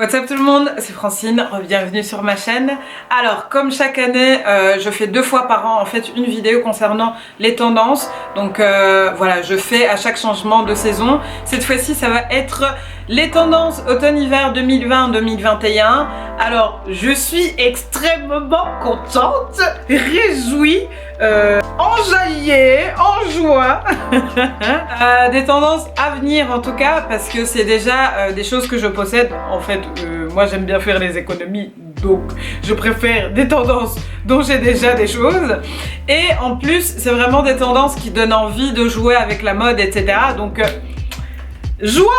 What's up tout le monde, c'est Francine, bienvenue sur ma chaîne. Alors comme chaque année, je fais 2 fois par an en fait une vidéo concernant les tendances. Donc voilà, je fais à chaque changement de saison. Cette fois-ci ça va être les tendances automne-hiver 2020-2021. Alors je suis extrêmement contente, réjouie, enjaillée, en joie des tendances à venir en tout cas, parce que c'est déjà des choses que je possède. En fait moi j'aime bien faire les économies, donc je préfère des tendances dont j'ai déjà des choses, et en plus c'est vraiment des tendances qui donnent envie de jouer avec la mode, etc. Donc joie.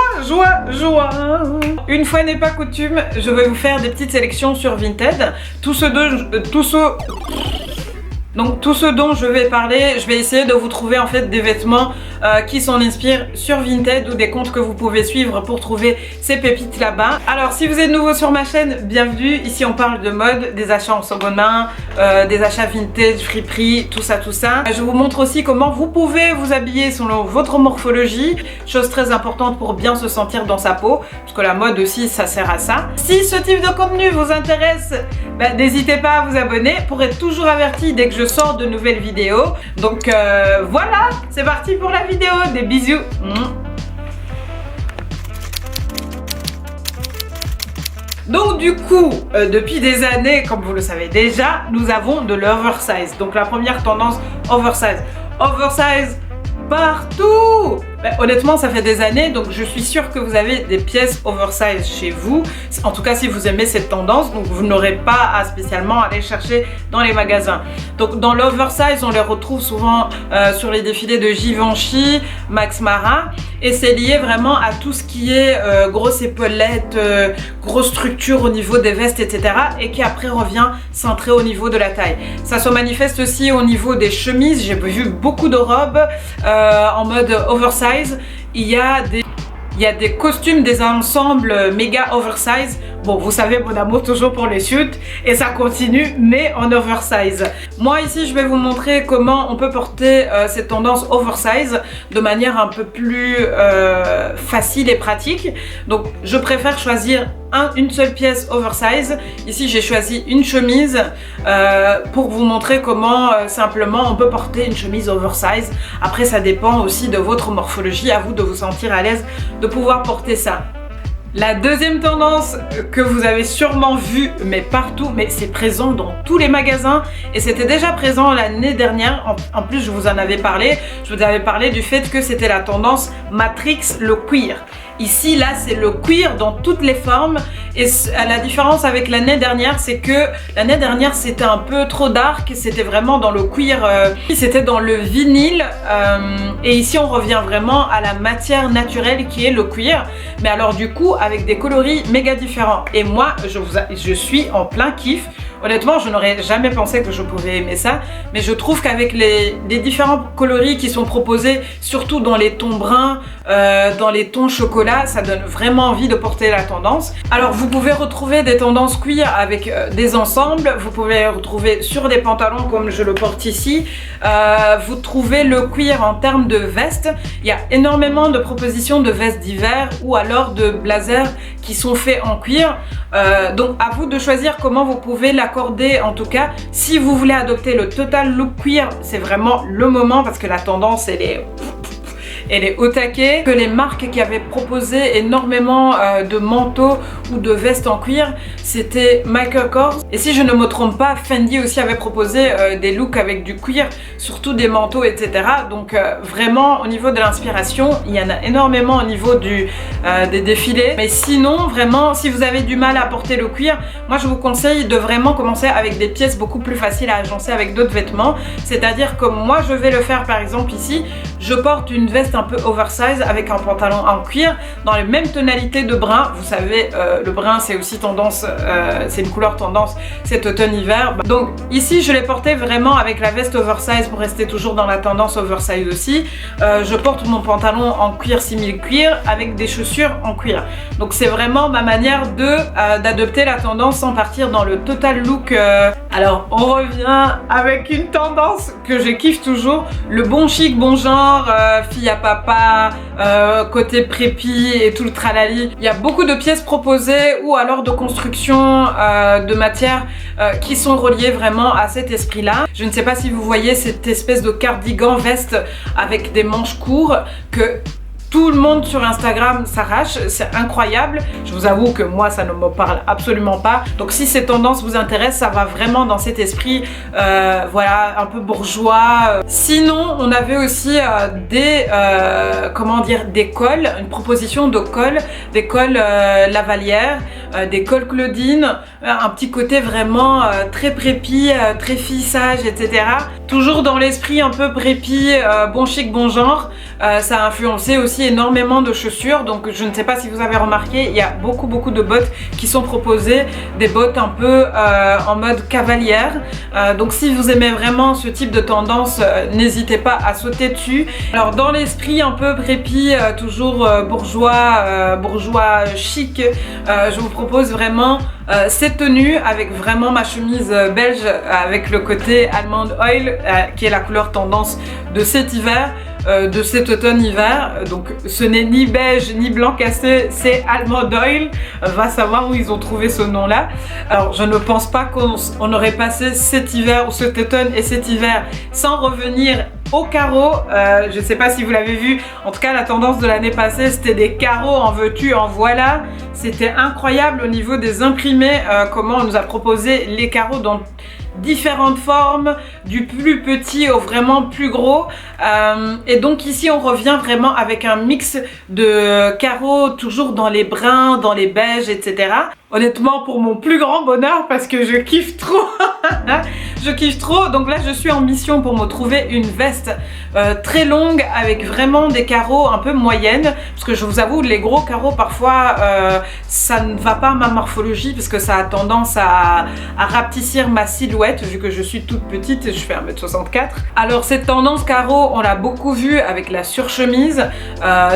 Une fois n'est pas coutume, je vais vous faire des petites sélections sur Vinted. Tout ce dont je vais parler, je vais essayer de vous trouver en fait des vêtements qui s'en inspirent sur Vinted ou des comptes que vous pouvez suivre pour trouver ces pépites là-bas. Alors si vous êtes nouveau sur ma chaîne, bienvenue. Ici on parle de mode, des achats en seconde main, des achats vintage, friperie, tout ça. Je vous montre aussi comment vous pouvez vous habiller selon votre morphologie, chose très importante pour bien se sentir dans sa peau, parce que la mode aussi ça sert à ça. Si ce type de contenu vous intéresse, n'hésitez pas à vous abonner pour être toujours averti dès que je sors de nouvelles vidéos. Donc voilà, c'est parti pour la vidéo. Des bisous. Donc du coup, depuis des années, comme vous le savez déjà, nous avons de l'oversize. Donc la première tendance, oversize. Oversize partout. Honnêtement ça fait des années, donc je suis sûre que vous avez des pièces oversize chez vous, en tout cas si vous aimez cette tendance, donc vous n'aurez pas à spécialement aller chercher dans les magasins. Donc dans l'oversize on les retrouve souvent sur les défilés de Givenchy, Max Mara, et c'est lié vraiment à tout ce qui est grosse épaulette, grosse structure au niveau des vestes, etc., et qui après revient centré au niveau de la taille. Ça se manifeste aussi au niveau des chemises. J'ai vu beaucoup de robes en mode oversize. Il y a des costumes, des ensembles méga oversize. Bon, vous savez mon amour toujours pour les chutes, et ça continue, mais en oversize. Moi ici, je vais vous montrer comment on peut porter cette tendance oversize de manière un peu plus facile et pratique. Donc, je préfère choisir une seule pièce oversize. Ici, j'ai choisi une chemise pour vous montrer comment simplement on peut porter une chemise oversize. Après, ça dépend aussi de votre morphologie, à vous de vous sentir à l'aise de pouvoir porter ça. La deuxième tendance que vous avez sûrement vue, mais partout, mais c'est présent dans tous les magasins, et c'était déjà présent l'année dernière. En plus, je vous en avais parlé. Je vous avais parlé du fait que c'était la tendance Matrix, le queer. Ici, là, c'est le queer dans toutes les formes. Et la différence avec l'année dernière, c'est que l'année dernière, c'était un peu trop dark. C'était vraiment dans le queer, c'était dans le vinyle. Et ici, on revient vraiment à la matière naturelle qui est le queer. Mais alors, du coup, avec des coloris méga différents. Et moi, je suis en plein kiff. Honnêtement, je n'aurais jamais pensé que je pouvais aimer ça, mais je trouve qu'avec les différents coloris qui sont proposés, surtout dans les tons bruns, dans les tons chocolat, ça donne vraiment envie de porter la tendance. Alors vous pouvez retrouver des tendances queer avec des ensembles, vous pouvez retrouver sur des pantalons comme je le porte ici, vous trouvez le queer en termes de vestes. Il y a énormément de propositions de vestes d'hiver ou alors de blazers qui sont faits en cuir. Donc à vous de choisir comment vous pouvez l'accorder. En tout cas, si vous voulez adopter le total look queer, c'est vraiment le moment, parce que la tendance elle est au taquet. Que les marques qui avaient proposé énormément de manteaux ou de vestes en cuir, c'était Michael Kors. Et si je ne me trompe pas, Fendi aussi avait proposé des looks avec du cuir, surtout des manteaux, etc. Donc vraiment au niveau de l'inspiration, il y en a énormément au niveau des défilés. Mais sinon, vraiment, si vous avez du mal à porter le cuir, moi je vous conseille de vraiment commencer avec des pièces beaucoup plus faciles à agencer avec d'autres vêtements. C'est-à-dire comme moi je vais le faire par exemple ici, je porte une veste un peu oversize avec un pantalon en cuir dans les mêmes tonalités de brun. Vous savez, le brun c'est aussi tendance, c'est une couleur tendance cet automne-hiver. Donc ici je l'ai porté vraiment avec la veste oversize pour rester toujours dans la tendance oversize aussi. Je porte mon pantalon en cuir simili cuir avec des chaussures en cuir. Donc c'est vraiment ma manière d'adopter la tendance sans partir dans le total look. Alors on revient avec une tendance que je kiffe toujours, le bon chic, bon genre, genre, fille à papa, côté prépi et tout le tralali. Il y a beaucoup de pièces proposées ou alors de construction de matières qui sont reliées vraiment à cet esprit-là. Je ne sais pas si vous voyez cette espèce de cardigan veste avec des manches courtes que tout le monde sur Instagram s'arrache, c'est incroyable. Je vous avoue que moi, ça ne me parle absolument pas. Donc si ces tendances vous intéressent, ça va vraiment dans cet esprit, voilà, un peu bourgeois. Sinon, on avait aussi comment dire, des cols, une proposition de cols, des cols Lavalière, des cols Claudine, un petit côté vraiment très prépi, très fille sage, etc. Toujours dans l'esprit un peu prépi, bon chic, bon genre. Ça a influencé aussi énormément de chaussures, donc je ne sais pas si vous avez remarqué, il y a beaucoup de bottes qui sont proposées, des bottes un peu en mode cavalière. Donc si vous aimez vraiment ce type de tendance, n'hésitez pas à sauter dessus. Alors dans l'esprit un peu prépi, toujours bourgeois chic, je vous propose vraiment cette tenue avec vraiment ma chemise belge avec le côté Almond Oil qui est la couleur tendance de cet hiver. De cet automne-hiver, donc ce n'est ni beige ni blanc cassé, c'est Almond Oil. Va savoir où ils ont trouvé ce nom là. Alors je ne pense pas qu'on aurait passé cet hiver ou cet automne et cet hiver sans revenir aux carreaux. Je ne sais pas si vous l'avez vu, en tout cas la tendance de l'année passée c'était des carreaux en veux-tu en voilà. C'était incroyable au niveau des imprimés, comment on nous a proposé les carreaux dans différentes formes, du plus petit au vraiment plus gros, et donc ici on revient vraiment avec un mix de carreaux toujours dans les bruns, dans les beiges, etc. Honnêtement pour mon plus grand bonheur parce que je kiffe trop. Je kiffe trop, donc là je suis en mission pour me trouver une veste très longue avec vraiment des carreaux un peu moyennes, parce que je vous avoue les gros carreaux parfois ça ne va pas à ma morphologie parce que ça a tendance à rapetissir ma silhouette vu que je suis toute petite et je fais 1m64. Alors cette tendance carreau on l'a beaucoup vu avec la surchemise,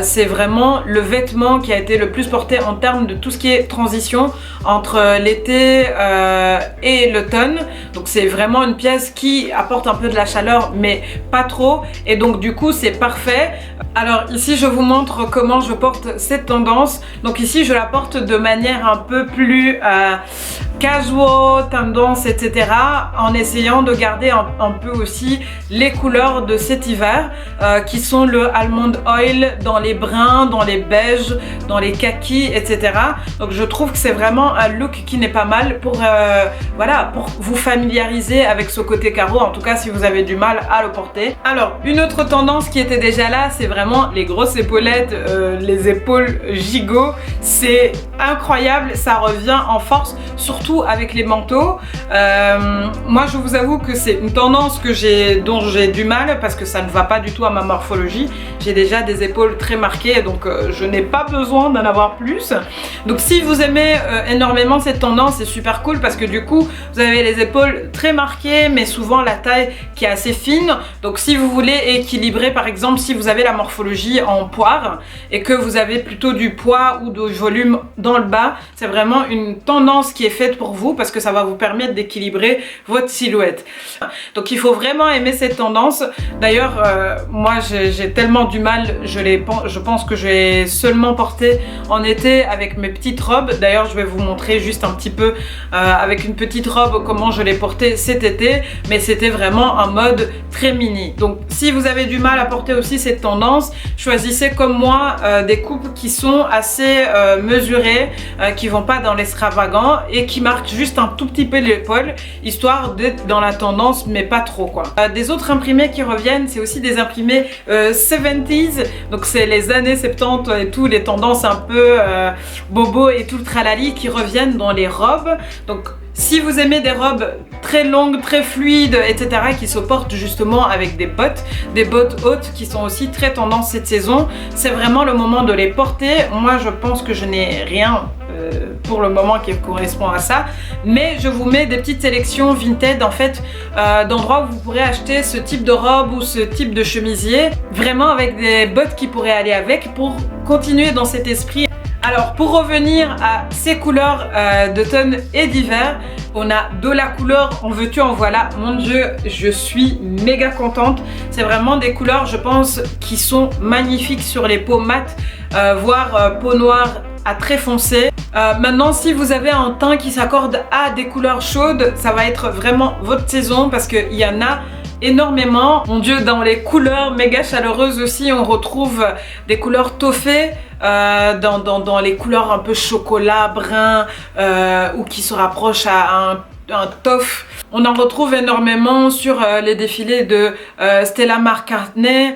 c'est vraiment le vêtement qui a été le plus porté en termes de tout ce qui est transition entre l'été et l'automne. Donc c'est vraiment une pièce qui apporte un peu de la chaleur mais pas trop, et donc du coup c'est parfait. Alors ici je vous montre comment je porte cette tendance. Donc ici je la porte de manière un peu plus casual, tendance, etc. en essayant de garder un peu aussi les couleurs de cet hiver qui sont le Almond Oil dans les bruns, dans les beiges, dans les kakis, etc. Donc je trouve que c'est vraiment un look qui n'est pas mal pour, voilà, pour vous familiariser avec ce côté carreau, en tout cas si vous avez du mal à le porter. Alors une autre tendance qui était déjà là, c'est vraiment les grosses épaulettes, les épaules gigot. C'est incroyable, ça revient en force, surtout avec les manteaux. Moi je vous avoue que c'est une tendance dont j'ai du mal parce que ça ne va pas du tout à ma morphologie. J'ai déjà des épaules très marquées, donc je n'ai pas besoin d'en avoir plus. Donc si vous aimez énormément cette tendance, c'est super cool parce que du coup vous avez les épaules très marquées mais souvent la taille qui est assez fine. Donc si vous voulez équilibrer, par exemple si vous avez la morphologie en poire et que vous avez plutôt du poids ou du volume dans le bas, c'est vraiment une tendance qui est faite pour vous parce que ça va vous permettre d'équilibrer votre silhouette. Donc il faut vraiment aimer cette tendance. D'ailleurs moi j'ai tellement du mal, je pense que je vais seulement porter en été avec mes petites robes. D'ailleurs je vais vous montrer juste un petit peu avec une petite robe comment je l'ai portée cet été, mais c'était vraiment un mode très mini. Donc si vous avez du mal à porter aussi cette tendance, choisissez comme moi des coupes qui sont assez mesurées, qui vont pas dans l'extravagant et qui marquent juste un tout petit peu l'épaule, histoire d'être dans la tendance mais pas trop quoi. Des autres imprimés qui reviennent, c'est aussi des imprimés 70s, donc c'est les années 70 et tout, les tendances un peu bobo et tout le tralali qui reviennent dans les robes. Donc si vous aimez des robes très longues, très fluides, etc. qui se portent justement avec des bottes hautes qui sont aussi très tendance cette saison, c'est vraiment le moment de les porter. Moi je pense que je n'ai rien pour le moment qui correspond à ça, mais je vous mets des petites sélections vintage en fait d'endroits où vous pourrez acheter ce type de robe ou ce type de chemisier, vraiment avec des bottes qui pourraient aller avec pour continuer dans cet esprit. Alors pour revenir à ces couleurs d'automne et d'hiver, on a de la couleur, en veux-tu en voilà. Mon Dieu, je suis méga contente. C'est vraiment des couleurs, je pense, qui sont magnifiques sur les peaux mates, voire peau noire à très foncé. Maintenant, si vous avez un teint qui s'accorde à des couleurs chaudes, ça va être vraiment votre saison parce qu'il y en a énormément. Mon Dieu, dans les couleurs méga chaleureuses aussi, on retrouve des couleurs toffées, dans les couleurs un peu chocolat, brun, ou qui se rapprochent à un taupe. On en retrouve énormément sur les défilés de Stella McCartney,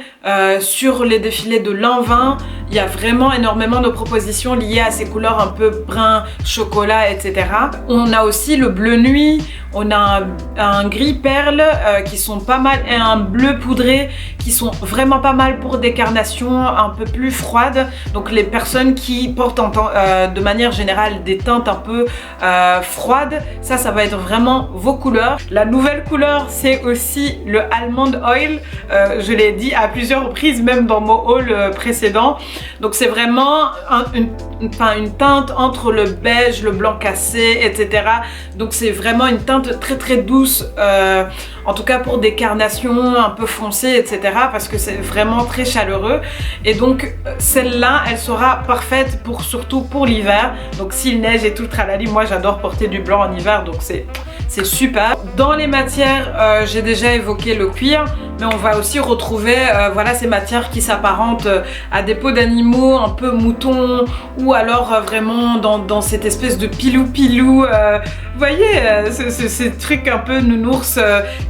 sur les défilés de Lanvin. Il y a vraiment énormément de propositions liées à ces couleurs un peu brun, chocolat, etc. On a aussi le bleu nuit, on a un gris perle qui sont pas mal et un bleu poudré qui sont vraiment pas mal pour des carnations un peu plus froides. Donc les personnes qui portent de manière générale des teintes un peu froides, ça va être vraiment vos couleurs. La nouvelle couleur, c'est aussi le Almond Oil. Je l'ai dit à plusieurs reprises, même dans mon haul précédent. Donc c'est vraiment une teinte entre le beige, le blanc cassé, etc. Donc c'est vraiment une teinte très très douce, en tout cas pour des carnations un peu foncées, etc. Parce que c'est vraiment très chaleureux. Et donc celle-là, elle sera parfaite surtout pour l'hiver. Donc s'il neige et tout le tralali, moi j'adore porter du blanc en hiver, donc c'est super. Dans les matières, j'ai déjà évoqué le cuir, mais on va aussi retrouver voilà, ces matières qui s'apparentent à des peaux d'animaux un peu moutons, ou alors vraiment dans cette espèce de pilou-pilou. Vous voyez, ces trucs un peu nounours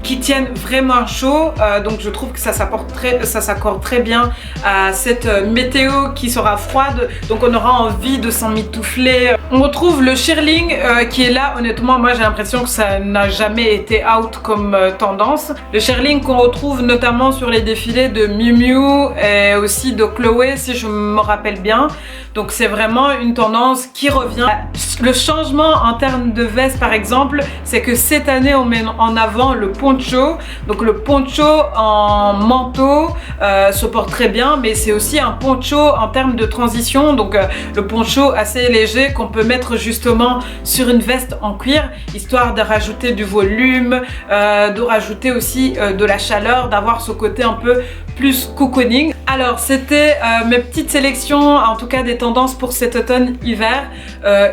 qui tiennent vraiment chaud. Donc je trouve que ça s'accorde très bien à cette météo qui sera froide, donc on aura envie de s'en mitoufler. On retrouve le shearling qui est là. Honnêtement, moi j'ai l'impression que ça n'a jamais été out comme tendance. Le shearling qu'on retrouve notamment sur les défilés de Miu Miu et aussi de Chloé, si je me rappelle bien. Donc c'est vraiment une tendance qui revient. Le changement en termes de veste par exemple, c'est que cette année on met en avant le poncho. Donc le poncho en manteau se porte très bien, mais c'est aussi un poncho en termes de transition. Donc le poncho assez léger qu'on peut mettre justement sur une veste en cuir, histoire de rajouter du volume, de rajouter aussi de la chaleur, d'avoir ce côté un peu plus cocooning. Alors c'était mes petites sélections, en tout cas des tendances pour cet automne-hiver.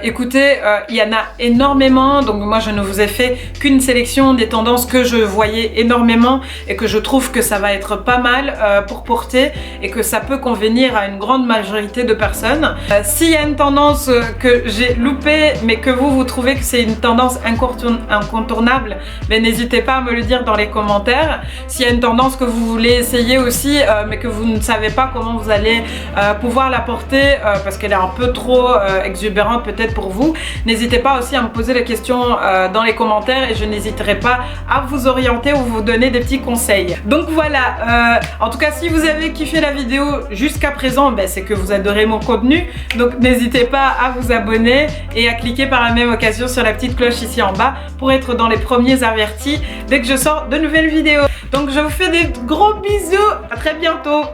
Écoutez, il y en a énormément, donc moi je ne vous ai fait qu'une sélection des tendances que je voyais énormément et que je trouve que ça va être pas mal pour porter et que ça peut convenir à une grande majorité de personnes. S'il y a une tendance que j'ai loupée mais que vous trouvez que c'est une tendance incontournable, mais n'hésitez pas à me le dire dans les commentaires. S'il y a une tendance que vous voulez essayer aussi mais que vous ne savez pas comment vous allez pouvoir la porter parce qu'elle est un peu trop exubérante peut-être pour vous, n'hésitez pas aussi à me poser les questions dans les commentaires et je n'hésiterai pas à vous orienter ou vous donner des petits conseils. Donc voilà, en tout cas si vous avez kiffé la vidéo jusqu'à présent, ben, c'est que vous adorez mon contenu, donc n'hésitez pas à vous abonner et à cliquer par la même occasion sur la petite cloche ici en bas pour être dans les premiers avertis dès que je sors de nouvelles vidéos. Donc je vous fais des gros bisous, à très bientôt.